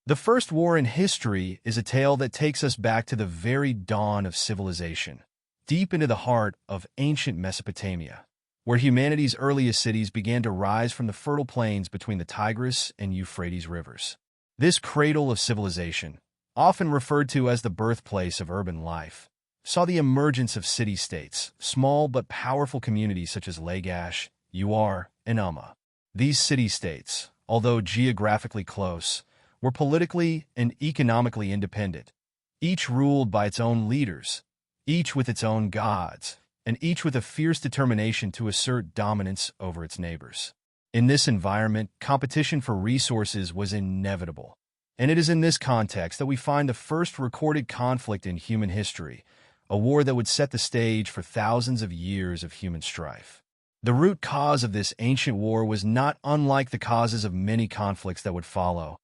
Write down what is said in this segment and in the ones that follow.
The first war in history is a tale that takes us back to the very dawn of civilization, deep into the heart of ancient Mesopotamia, where humanity's earliest cities began to rise from the fertile plains between the Tigris and Euphrates rivers. This cradle of civilization, often referred to as the birthplace of urban life, saw the emergence of city-states, small but powerful communities such as Lagash, Uar, and Umma. These city-states, although geographically close, were politically and economically independent, each ruled by its own leaders, each with its own gods, and each with a fierce determination to assert dominance over its neighbors. In this environment, competition for resources was inevitable, and it is in this context that we find the first recorded conflict in human history, a war that would set the stage for thousands of years of human strife. The root cause of this ancient war was not unlike the causes of many conflicts that would follow: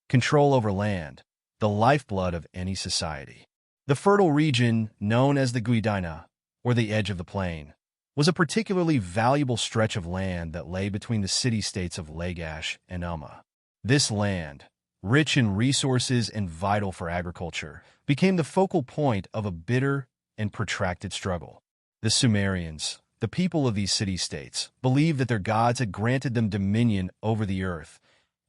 control over land, the lifeblood of any society. The fertile region, known as the Guidina, or the edge of the plain, was a particularly valuable stretch of land that lay between the city-states of Lagash and Umma. This land, rich in resources and vital for agriculture, became the focal point of a bitter and protracted struggle. The Sumerians, the people of these city-states, believed that their gods had granted them dominion over the earth,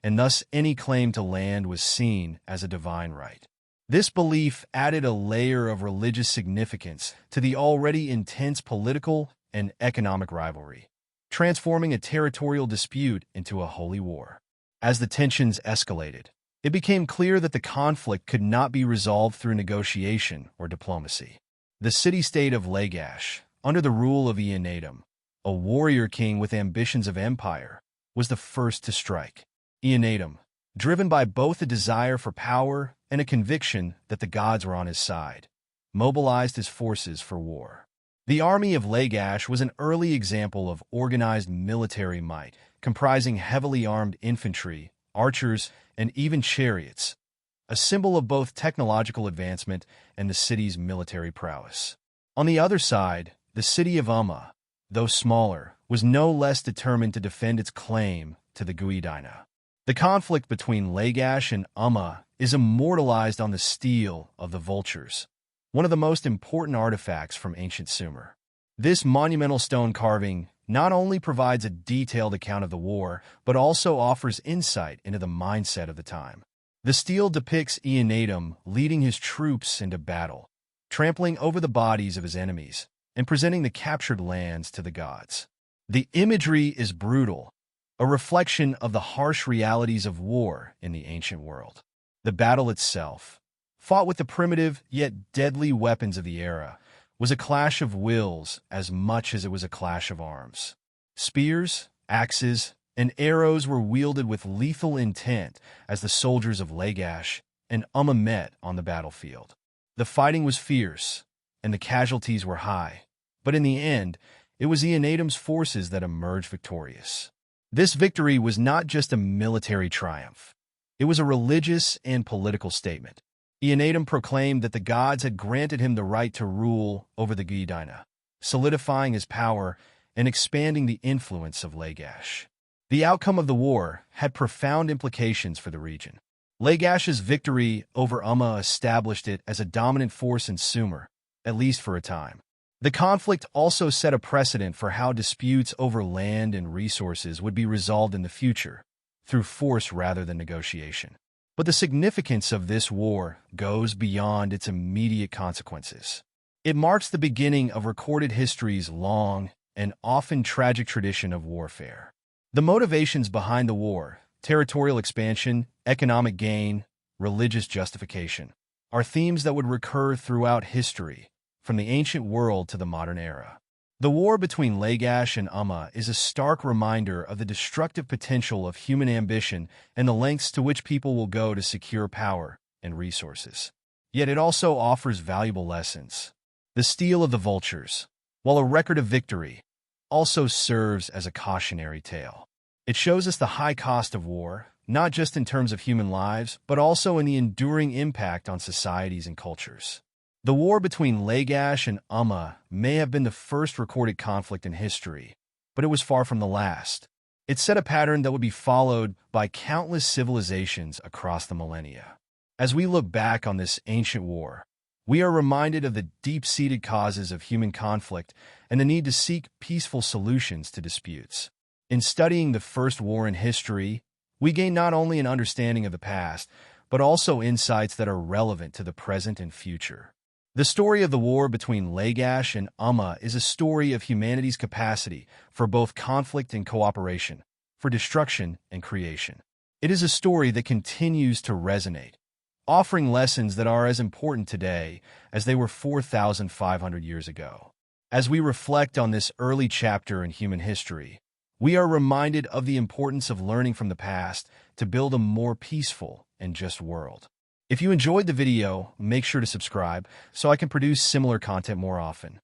and thus any claim to land was seen as a divine right. This belief added a layer of religious significance to the already intense political and economic rivalry, transforming a territorial dispute into a holy war. As the tensions escalated, it became clear that the conflict could not be resolved through negotiation or diplomacy. The city-state of Lagash, under the rule of Eannatum, a warrior king with ambitions of empire, was the first to strike. Eannatum, driven by both a desire for power and a conviction that the gods were on his side, mobilized his forces for war. The army of Lagash was an early example of organized military might, comprising heavily armed infantry, archers, and even chariots, a symbol of both technological advancement and the city's military prowess. On the other side, the city of Umma, though smaller, was no less determined to defend its claim to the Guidina. The conflict between Lagash and Umma is immortalized on the stele of the vultures, one of the most important artifacts from ancient Sumer. This monumental stone carving not only provides a detailed account of the war, but also offers insight into the mindset of the time. The stele depicts Eannatum leading his troops into battle, trampling over the bodies of his enemies, and presenting the captured lands to the gods. The imagery is brutal, a reflection of the harsh realities of war in the ancient world. The battle itself, fought with the primitive yet deadly weapons of the era, was a clash of wills as much as it was a clash of arms. Spears, axes, and arrows were wielded with lethal intent as the soldiers of Lagash and Umma met on the battlefield. The fighting was fierce, and the casualties were high, but in the end, it was Eannatum's forces that emerged victorious. This victory was not just a military triumph. It was a religious and political statement. Eannatum proclaimed that the gods had granted him the right to rule over the Guidina, solidifying his power and expanding the influence of Lagash. The outcome of the war had profound implications for the region. Lagash's victory over Umma established it as a dominant force in Sumer, at least for a time. The conflict also set a precedent for how disputes over land and resources would be resolved in the future, through force rather than negotiation. But the significance of this war goes beyond its immediate consequences. It marks the beginning of recorded history's long and often tragic tradition of warfare. The motivations behind the war, territorial expansion, economic gain, religious justification, are themes that would recur throughout history, from the ancient world to the modern era. The war between Lagash and Umma is a stark reminder of the destructive potential of human ambition and the lengths to which people will go to secure power and resources. Yet it also offers valuable lessons. The stele of the vultures, while a record of victory, also serves as a cautionary tale. It shows us the high cost of war, not just in terms of human lives, but also in the enduring impact on societies and cultures. The war between Lagash and Umma may have been the first recorded conflict in history, but it was far from the last. It set a pattern that would be followed by countless civilizations across the millennia. As we look back on this ancient war, we are reminded of the deep-seated causes of human conflict and the need to seek peaceful solutions to disputes. In studying the first war in history, we gain not only an understanding of the past, but also insights that are relevant to the present and future. The story of the war between Lagash and Umma is a story of humanity's capacity for both conflict and cooperation, for destruction and creation. It is a story that continues to resonate, offering lessons that are as important today as they were 4,500 years ago. As we reflect on this early chapter in human history, we are reminded of the importance of learning from the past to build a more peaceful and just world. If you enjoyed the video, make sure to subscribe so I can produce similar content more often.